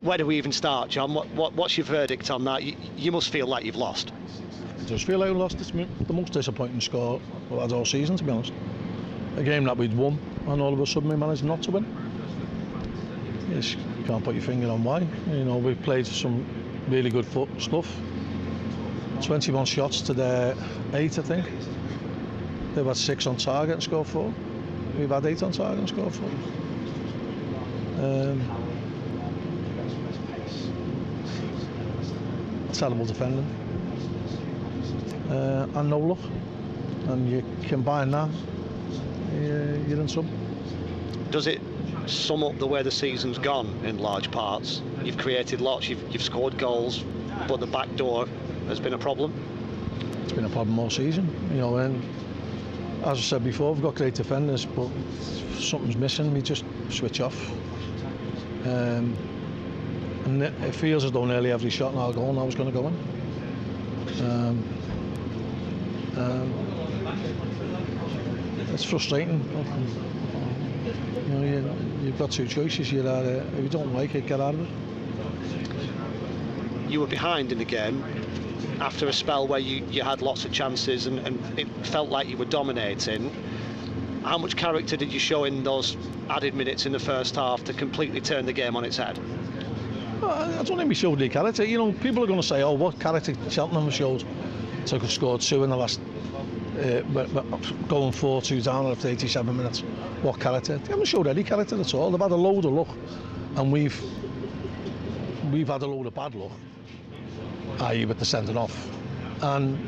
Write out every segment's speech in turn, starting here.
Where do we even start, John? What's your verdict on that? You must feel like you've lost. It does feel like we lost. It's the most disappointing score we've had all season, to be honest. A game that we'd won, and all of a sudden we managed not to win. You can't put your finger on why. You know, we've played some really good stuff. 21 shots to their 8, I think. They've had 6 on target and scored 4. We've had 8 on target and scored 4. Terrible defending. And no luck. And you combine that, you're in trouble. Does it sum up the way the season's gone in large parts? You've created lots, you've scored goals, but the back door has been a problem? It's been a problem all season, you know, and as I said before, we've got great defenders, but if something's missing, we just switch off. And it feels as though nearly every shot in our goal now is going to go in. It's frustrating. You know, you've got 2 choices. If you don't like it, get out of it. You were behind in the game after a spell where you had lots of chances and it felt like you were dominating. How much character did you show in those added minutes in the first half to completely turn the game on its head? I don't think we showed any character. You know, people are going to say, "Oh, what character Cheltenham showed to have scored 2 in the last, going 4-2 down after 87 minutes. What character?" They haven't showed any character at all. They've had a load of luck, and we've had a load of bad luck, i.e. with the sending off, and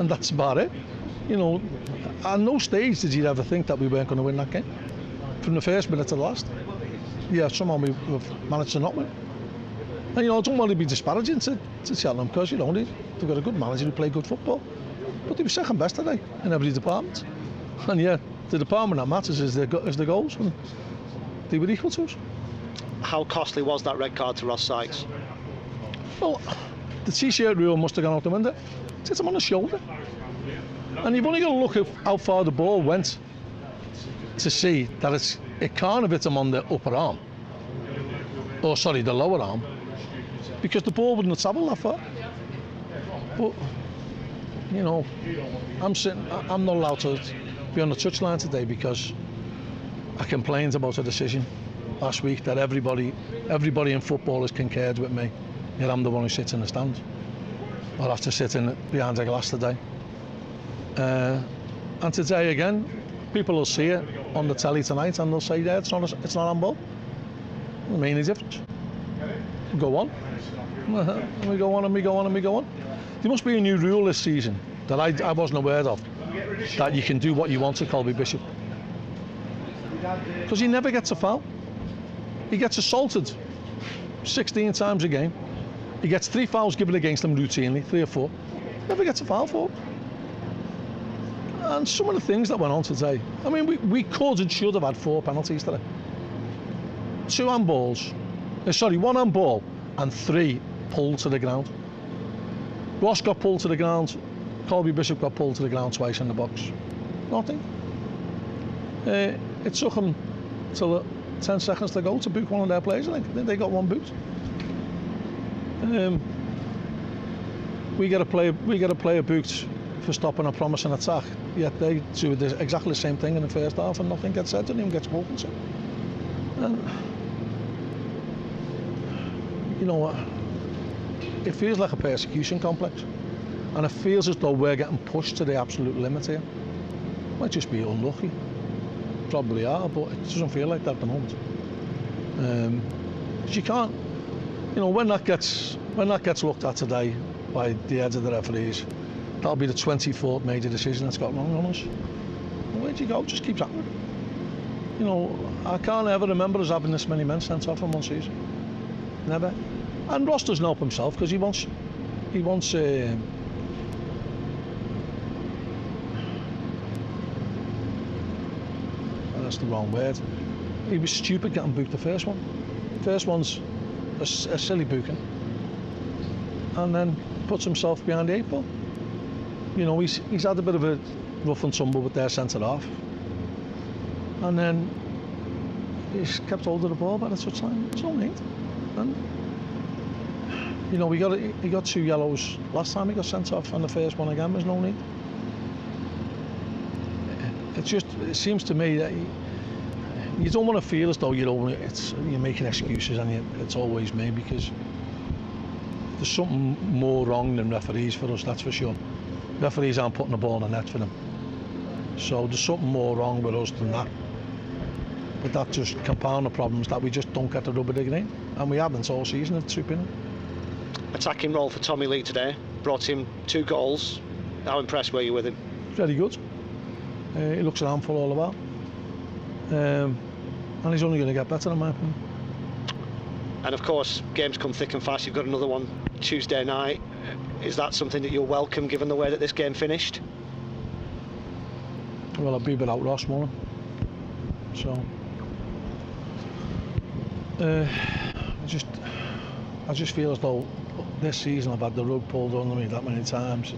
that's about it. You know, at no stage did you ever think that we weren't going to win that game, from the first minute to the last. Yeah, somehow we've managed to not win. And you know, I don't want to be disparaging to Cheltenham, because you know they've got a good manager who played good football, but they were second best today in every department. And yeah, the department that matters is the goals, and they were equal to us. How costly was that red card to Ross Sykes? Well, the t-shirt rule must have gone out the window. It hit him on the shoulder, and you've only got to look at how far the ball went to see that it can't have hit him on the upper arm, or sorry, the lower arm, because the ball wouldn't have travelled that far. But you know, I'm not allowed to be on the touchline today because I complained about a decision last week that everybody in football has concurred with me. Yet I'm the one who sits in the stand. I'll have to sit behind a glass today. And today again, people will see it on the telly tonight and they'll say, yeah, it's not handball. I mean, any difference? Go on. And we go on and we go on and we go on. There must be a new rule this season that I wasn't aware of, that you can do what you want to Colby Bishop. Because he never gets a foul. He gets assaulted 16 times a game. He gets 3 fouls given against him routinely, 3 or 4. Never gets a foul for it. And some of the things that went on today, I mean, we could and should have had 4 penalties today. 2 handballs, 1 handball and 3 pulled to the ground. Ross got pulled to the ground, Colby Bishop got pulled to the ground twice in the box. Nothing. It took them till 10 seconds to go to book one of their players. I think they got 1 boot. We get a player booked for stopping a promising attack, yet they do exactly the same thing in the first half and nothing gets said and even gets spoken to. And you know what? It feels like a persecution complex, and it feels as though we're getting pushed to the absolute limit here. Might just be unlucky, probably are, but it doesn't feel like that at the moment. Because you can't, you know, when that gets looked at today by the heads of the referees, that'll be the 24th major decision that's got wrong on us. Well, where'd you go? Just keeps happening. You know, I can't ever remember us having this many men sent off in one season. Never. And Ross doesn't help himself because he wants that's the wrong word. He was stupid getting booked the first one. The first one's a silly booking, and then puts himself behind the 8 ball. You know, he's had a bit of a rough and tumble with their centre half, and then he's kept hold of the ball by the touchline. There's no need. And you know, he got 2 yellows last time he got sent off, and the first one again was no need. It seems to me that you don't want to feel as though you're making excuses, and it's always me, because there's something more wrong than referees for us, that's for sure. Referees aren't putting the ball in the net for them, so there's something more wrong with us than that. But that just compound the problems that we just don't get the rub of the green, and we haven't all season, in true opinion. Attacking role for Tommy Lee today, brought him 2 goals. How impressed were you with him? Very good. He looks an handful all about, and he's only going to get better, in my opinion. And of course, games come thick and fast. You've got another one Tuesday night. Is that something that you'll welcome, given the way that this game finished? Well, I'll be without Ross, won't I? So I just feel as though this season I've had the rug pulled under me that many times.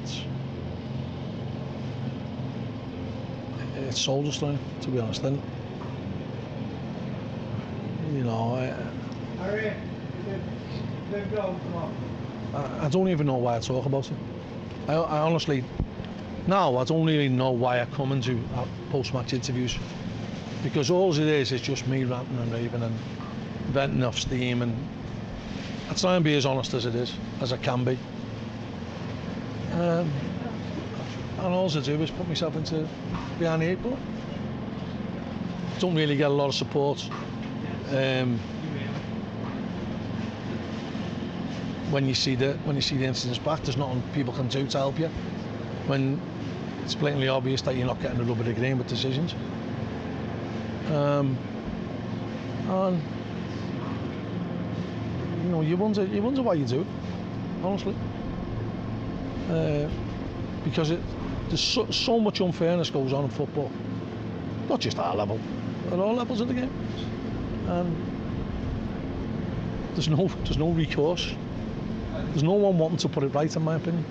It's soul destroying, to be honest. And you know, I don't even know why I talk about it. I honestly, now I don't really know why I come into post-match interviews, because all it is just me ranting and raving and venting off steam, and I try and be as honest as I can be. And all I do is put myself into behind the 8 ball. Don't really get a lot of support. When you see the incidents back, there's nothing people can do to help you when it's blatantly obvious that you're not getting the rub of the green with decisions. And you know, you wonder why you do it, honestly, because there's so much unfairness goes on in football, not just our level, at all levels of the game, and there's no recourse. There's no one wanting to put it right, in my opinion.